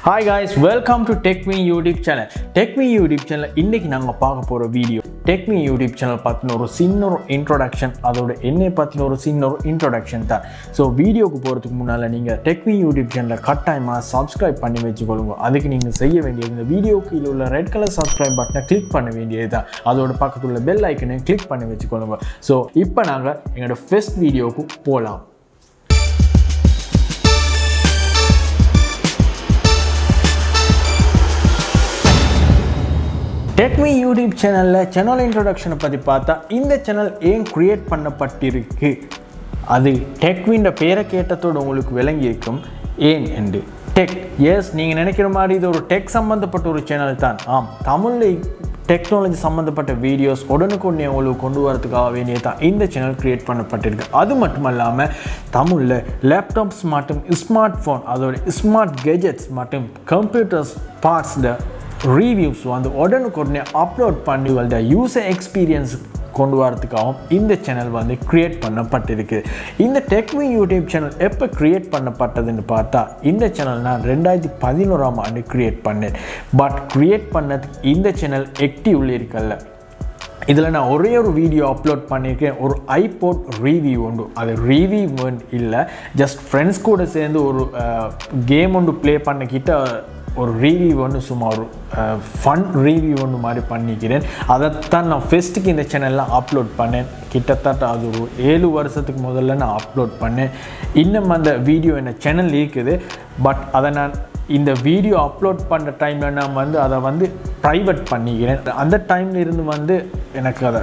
Hi guys, welcome to Techwin YouTube Channel. Techwin YouTube Channel இன்னைக்கு நாங்க பார்க்க போற வீடியோ Techwin YouTube Channel பத்தின ஒரு சின்ன இன்ட்ரோடக்ஷன், அதோட என்னை பத்தின ஒரு சின்ன இன்ட்ரோடக்ஷன் தான். ஸோ வீடியோக்கு போகிறதுக்கு முன்னால் நீங்கள் Techwin YouTube Channel கட்டாயமாக சப்ஸ்கிரைப் பண்ணி வச்சுக்கொள்ளுங்க. அதுக்கு நீங்கள் செய்ய வேண்டியது இந்த வீடியோக்கு கீழே உள்ள ரெட் கலர் சப்ஸ்கிரைப் பட்டனை கிளிக் பண்ண வேண்டியது தான். அதோட பக்கத்தில் உள்ள பெல் ஐக்கனை கிளிக் பண்ணி வச்சுக்கொள்ளுங்க. ஸோ இப்போ நாங்கள் எங்களோட ஃபர்ஸ்ட் வீடியோக்கு போகலாம். Techwin YouTube சேனல் இன்ட்ரோடக்ஷனை பற்றி பார்த்தா இந்த சேனல் ஏன் கிரியேட் பண்ணப்பட்டிருக்கு, அது Techwin பேரை கேட்டதோடு உங்களுக்கு விளங்கியிருக்கும் ஏன் என்று. டெக், எஸ், நீங்கள் நினைக்கிற மாதிரி இது ஒரு டெக் சம்மந்தப்பட்ட ஒரு சேனல் தான். ஆம், தமிழில் டெக்னாலஜி சம்மந்தப்பட்ட வீடியோஸ் உடனுக்குடனே உங்களுக்கு கொண்டு வரதுக்காக வேண்டிய தான் இந்த சேனல் கிரியேட் பண்ணப்பட்டிருக்கு. அது மட்டும் இல்லாமல் தமிழில் லேப்டாப்ஸ் மற்றும் ஸ்மார்ட் ஃபோன், அதோட ஸ்மார்ட் கெஜெட்ஸ் மற்றும் கம்ப்யூட்டர்ஸ் பார்ட்ஸில் ரிவ்யூஸ் வந்து உடனுக்குடனே அப்லோட் பண்ணி வந்த யூசர் எக்ஸ்பீரியன்ஸ் கொண்டு வரதுக்காகவும் இந்த சேனல் வந்து கிரியேட் பண்ணப்பட்டிருக்கு. இந்த Techwin யூடியூப் சேனல் எப்போ கிரியேட் பண்ணப்பட்டதுன்னு பார்த்தா இந்த சேனல் நான் 2011ஆம் ஆண்டு கிரியேட் பண்ணேன். பட் கிரியேட் பண்ணதுக்கு இந்த சேனல் ஆக்டிவ்ல இருக்கல. இதில் நான் ஒரே ஒரு வீடியோ அப்லோட் பண்ணியிருக்கேன், ஒரு ஐபோட் ரிவ்யூ உண்டு. அது ரிவ்யூ இல்லை, ஜஸ்ட் ஃப்ரெண்ட்ஸ் கூட சேர்ந்து ஒரு கேம் ஒன்று ப்ளே பண்ணிக்கிட்ட ஒரு ரிவ்யூ ஒன்று, சும்மா ஒரு ஃபன் ரிவ்யூ ஒன்று மாதிரி பண்ணிக்கிறேன். அதைத்தான் நான் ஃபஸ்ட்டுக்கு இந்த சேனலில் அப்லோட் பண்ணேன். கிட்டத்தட்ட அது ஒரு 7 வருஷத்துக்கு முதல்ல நான் அப்லோட் பண்ணேன். இன்னும் அந்த வீடியோ என்ன சேனல் இருக்குது. பட் அதை நான் இந்த வீடியோ அப்லோட் பண்ணுற டைமில் நான் வந்து அதை வந்து ப்ரைவேட் பண்ணிக்கிறேன். அந்த டைமில் இருந்து வந்து எனக்கு அதை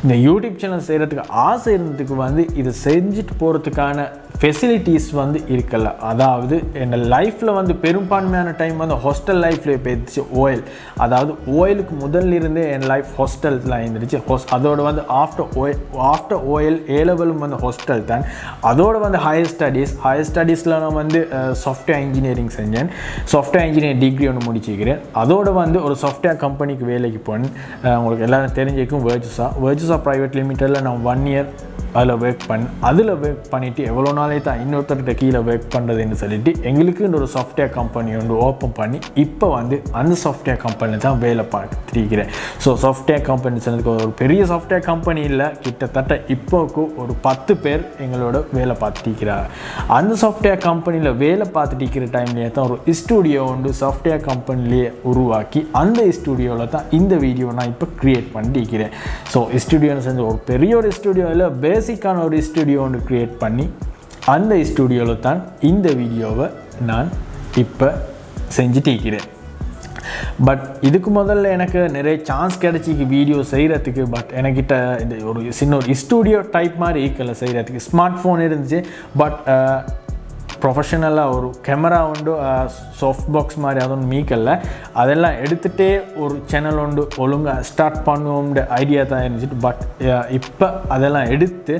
இந்த யூடியூப் சேனல் செய்கிறதுக்கு ஆசை இருந்ததுக்கு வந்து இது செஞ்சுட்டு போகிறதுக்கான ஃபெசிலிட்டிஸ் வந்து இருக்கல. அதாவது என் லைஃப்பில் வந்து பெரும்பான்மையான டைம் வந்து ஹாஸ்டல் லைஃப்லேயே போயிடுச்சு. ஓஎல், அதாவது ஓஎலுக்கு முதல்ல இருந்தே என் லைஃப் ஹாஸ்டல்ஸில் இருந்துச்சு. அதோடு வந்து ஆஃப்டர் ஓஎல் ஏலெவலும் வந்து ஹாஸ்டல் தான். அதோடு வந்து ஹையர் ஸ்டடீஸில் நான் வந்து சாஃப்ட்வேர் இன்ஜினியரிங் செஞ்சேன். சாஃப்ட்வேர் இன்ஜினியரிங் டிகிரி ஒன்று முடிச்சிக்கிறேன். அதோடு வந்து ஒரு சாஃப்ட்வேர் கம்பெனிக்கு வேலைக்கு போனேன். உங்களுக்கு எல்லோரும் தெரிஞ்சிருக்கும், வெர்ஜஸா ப்ரைவேட் லிமிட்டடில் நான் 1 இயர் அதில் ஒர்க் அதில் ஒர்க் பண்ணிவிட்டு எவ்வளோ நாளே தான் இன்னொருத்தர்கிட்ட கீழே ஒர்க் பண்ணுறதுன்னு சொல்லிட்டு எங்களுக்குன்னு ஒரு சாஃப்ட்வேர் கம்பெனி ஒன்று ஓப்பன் பண்ணி இப்போ வந்து அந்த சாஃப்ட்வேர் கம்பெனியில் தான் வேலை பார்த்துருக்கிறேன். ஸோ சாஃப்ட்வேர் கம்பெனி சொன்னதுக்கு ஒரு பெரிய சாஃப்ட்வேர் கம்பெனி இல்லை, கிட்டத்தட்ட இப்போக்கு ஒரு 10 பேர் எங்களோட வேலை பார்த்துட்டிருக்கிறாங்க. அந்த சாஃப்ட்வேர் கம்பெனியில் வேலை பார்த்துட்டிருக்கிற டைம்லேயே தான் ஒரு ஸ்டூடியோ ஒன்று சாஃப்ட்வேர் கம்பெனிலேயே உருவாக்கி அந்த ஸ்டூடியோவில் தான் இந்த வீடியோ நான் இப்போ க்ரியேட் பண்ணியிருக்கிறேன். ஸோ ஸ்டூடியோன்னு செஞ்ச ஒரு பெரிய ஒரு ஸ்டூடியோவில் பேசிக்கான ஒரு ஸ்டூடியோ ஒன்று க்ரியேட் பண்ணி அந்த ஸ்டூடியோவில் தான் இந்த வீடியோவை நான் இப்போ செஞ்சுட்டிருக்கிறேன். பட் இதுக்கு முதல்ல எனக்கு நிறைய சான்ஸ் கிடச்சிக்கு வீடியோ செய்கிறதுக்கு. பட் எனக்கிட்ட இந்த ஒரு சின்ன ஒரு ஸ்டூடியோ டைப் மாதிரி ஈக்கலை செய்கிறதுக்கு. ஸ்மார்ட் ஃபோன் இருந்துச்சு, பட் ப்ரொஃபஷனலாக ஒரு கேமரா உண்டு, சாஃப்ட் பாக்ஸ் மாதிரி அதுவும் மீக்கல்ல. அதெல்லாம் எடுத்துகிட்டே ஒரு சேனல் உண்டு ஒழுங்காக ஸ்டார்ட் பண்ணுவோம்ன்ற ஐடியா தான் இருந்துச்சு. பட் இப்போ அதெல்லாம் எடுத்து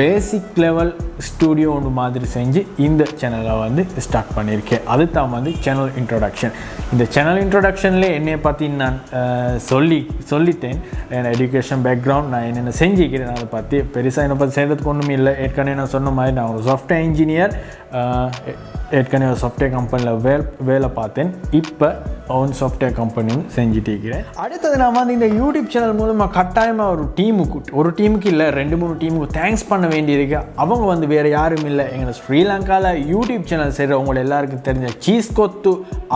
பேசிக் லெவல் ஸ்டூடியோ ஒன்று மாதிரி செஞ்சு இந்த சேனலை வந்து ஸ்டார்ட் பண்ணியிருக்கேன். அது தான் வந்து சேனல் இன்ட்ரோடக்ஷன். இந்த சேனல் இன்ட்ரோடக்ஷன்லேயே என்னை பற்றி நான் சொல்லிட்டேன். என் எஜுகேஷன் பேக்ரவுண்ட், நான் என்னென்ன செஞ்சுக்கிறேன், அதை பற்றி பெருசாக என்னை பற்றி செய்கிறதுக்கு ஒன்றும் இல்லை. ஏற்கனவே நான் சொன்ன மாதிரி நான் ஒரு சாஃப்ட்வேர் இன்ஜினியர், ஏற்கனவே ஒரு சாஃப்ட்வேர் கம்பெனியில் வேலை பார்த்தேன். இப்போ ஓன் சாஃப்ட்வேர் கம்பெனியும் செஞ்சுட்டு இருக்கிறேன். அடுத்தது நான் வந்து இந்த யூடியூப் சேனல் மூலமாக கட்டாயமாக ஒரு டீமுக்கு இல்லை 2-3 டீமுக்கு தேங்க்ஸ் பண்ண வேண்டியிருக்கு. அவங்க வந்து வேறு யாரும் இல்லை, எங்களை ஸ்ரீலங்காவில் யூடியூப் சேனல் செய்கிறவங்க எல்லாருக்கும் தெரிஞ்ச சீஸ்கொத்து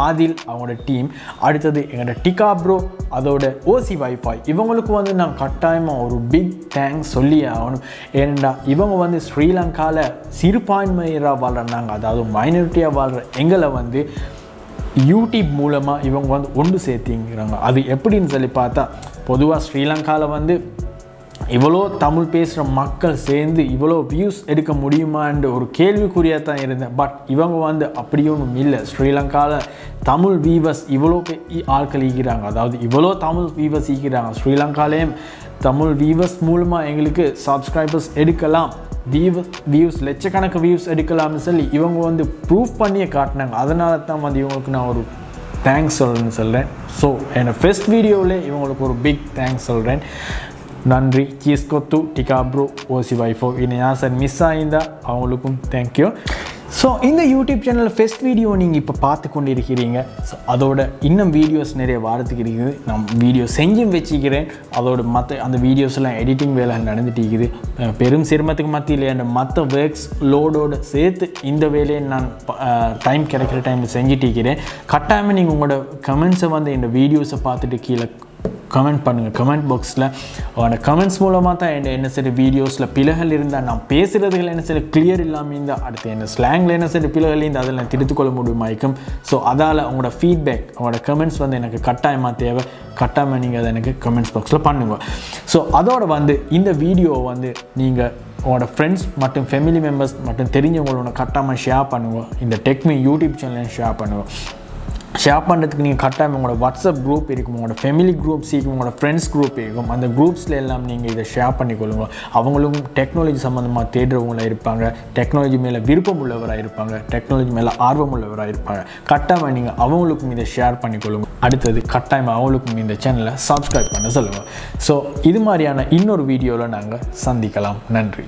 ஆதில் அவங்களோட டீம். அடுத்தது எங்களோட டிகா ப்ரோ, அதோட ஓசி வைஃபை, இவங்களுக்கு வந்து நான் கட்டாயமாக ஒரு பிக் தேங்க்ஸ் சொல்லி ஆகணும். ஏனெண்டா இவங்க வந்து ஸ்ரீலங்காவில் சிறுபான்மையராக வாழ்கிறாங்க, அதாவது மைனாரிட்டியாக வாழ்கிற எங்களை வந்து யூடியூப் மூலமாக இவங்க வந்து ஒன்று சேர்த்திங்கிறாங்க. அது எப்படின்னு சொல்லி பார்த்தா, பொதுவாக ஸ்ரீலங்காவில் வந்து இவ்வளோ தமிழ் பேசுகிற மக்கள் சேர்ந்து இவ்வளோ வியூஸ் எடுக்க முடியுமான்ற ஒரு கேள்விக்குறியாக தான் இருந்தேன். பட் இவங்க வந்து அப்படி ஒன்றும் இல்லை. ஸ்ரீலங்காவில் தமிழ் வியூவர்ஸ் இவ்வளோ ஆட்கள் ஈக்கிறாங்க, அதாவது இவ்வளோ தமிழ் வியூவர்ஸ் ஈக்கிறாங்க. ஸ்ரீலங்காலேயும் தமிழ் வியூவர்ஸ் மூலமாக எங்களுக்கு சப்ஸ்கிரைபர்ஸ் எடுக்கலாம், வியூஸ் லட்சக்கணக்கு வியூஸ் எடுக்கலாம்னு சொல்லி இவங்க வந்து ப்ரூவ் பண்ணியே காட்டினாங்க. அதனால தான் வந்து இவங்களுக்கு நான் ஒரு தேங்க்ஸ் சொல்கிறேன். ஸோ என்னோடய ஃபர்ஸ்ட் வீடியோவிலே இவங்களுக்கு ஒரு பிக் தேங்க்ஸ் சொல்கிறேன். நன்றி. சீஸ்கொத்து, டிகா ப்ரோ, ஓசி வைஃபோ, இன்னும் யார் சார் மிஸ் ஆகியிருந்தா அவங்களுக்கும் தேங்க்யூ. ஸோ இந்த யூடியூப் சேனல் ஃபர்ஸ்ட் வீடியோ நீங்கள் இப்போ பார்த்து கொண்டு இருக்கிறீங்க. ஸோ அதோட இன்னும் வீடியோஸ் நிறைய வாரத்துக்கு இருக்குது. நான் வீடியோ செஞ்சும் வச்சுக்கிறேன். அதோட மற்ற அந்த வீடியோஸ்லாம் எடிட்டிங் வேலை நடந்துட்டு இருக்குது. பெரும் சிரமத்துக்கு மத்தியில் அந்த மற்ற ஒர்க்ஸ் லோடோடு சேர்த்து இந்த வேலையை நான் டைம் கிடைக்கிற டைமில் செஞ்சுட்டு இருக்கிறேன். கட்டாயமாக நீங்கள் உங்களோட கமெண்ட்ஸை வந்து இந்த வீடியோஸை பார்த்துட்டு கீழே கமெண்ட் பண்ணுங்கள். கமெண்ட் பாக்ஸில் அவனோட கமெண்ட்ஸ் மூலமாக தான் என்ன சரி வீடியோஸில் பிழைகள் இருந்தால் நான் பேசுகிறதுகள் என்ன சரி கிளியர் இல்லாமல் இருந்தால் அடுத்து என்ன ஸ்லாங்கில் என்ன சரி பிழைகள் இருந்தால் அதில் நான் திருத்துக்கொள்ள முடியுமாய்க்கும். ஸோ அதால் உங்களோட ஃபீட்பேக் அவங்களோட கமெண்ட்ஸ் வந்து எனக்கு கட்டாயமாக தேவை. கட்டாயமாக நீங்கள் அதை எனக்கு கமெண்ட்ஸ் பாக்ஸில் பண்ணுங்க. ஸோ அதோடு வந்து இந்த வீடியோவை வந்து நீங்கள் உங்களோட ஃப்ரெண்ட்ஸ் மற்றும் ஃபேமிலி மெம்பர்ஸ் மற்றும் தெரிஞ்சவங்களோட கட்டாயமாக ஷேர் பண்ணுவோம். இந்த டெக்வின் யூடியூப் சேனலையும் ஷேர் பண்ணுவோம். ஷேர் பண்ணுறதுக்கு நீங்கள் கரெக்டாக உங்களோட வாட்ஸ்அப் குரூப் இருக்கும், உங்களோட ஃபேமிலி குரூப்ஸ் இருக்கும், உங்களோட ஃப்ரெண்ட்ஸ் குரூப் இருக்கும். அந்த குரூப்ஸில் எல்லாம் நீங்கள் இதை ஷேர் பண்ணிக்கொள்ளுங்க. அவங்களும் டெக்னாலஜி சம்மந்தமாக தேடுறவங்களாக இருப்பாங்க, டெக்னாலஜி மேலே விருப்பம் உள்ளவராக இருப்பாங்க, டெக்னாலஜி மேலே ஆர்வம் உள்ளவராக இருப்பாங்க. கட்டாயமாக நீங்கள் அவங்களுக்கும் இதை ஷேர் பண்ணிக்கொள்ளுங்க. அடுத்தது கட்டாயமாக அவங்களுக்கும் இந்த சேனலை சப்ஸ்கிரைப் பண்ண சொல்லுங்கள். ஸோ இது மாதிரியான இன்னொரு வீடியோவில் நாங்கள் சந்திக்கலாம். நன்றி.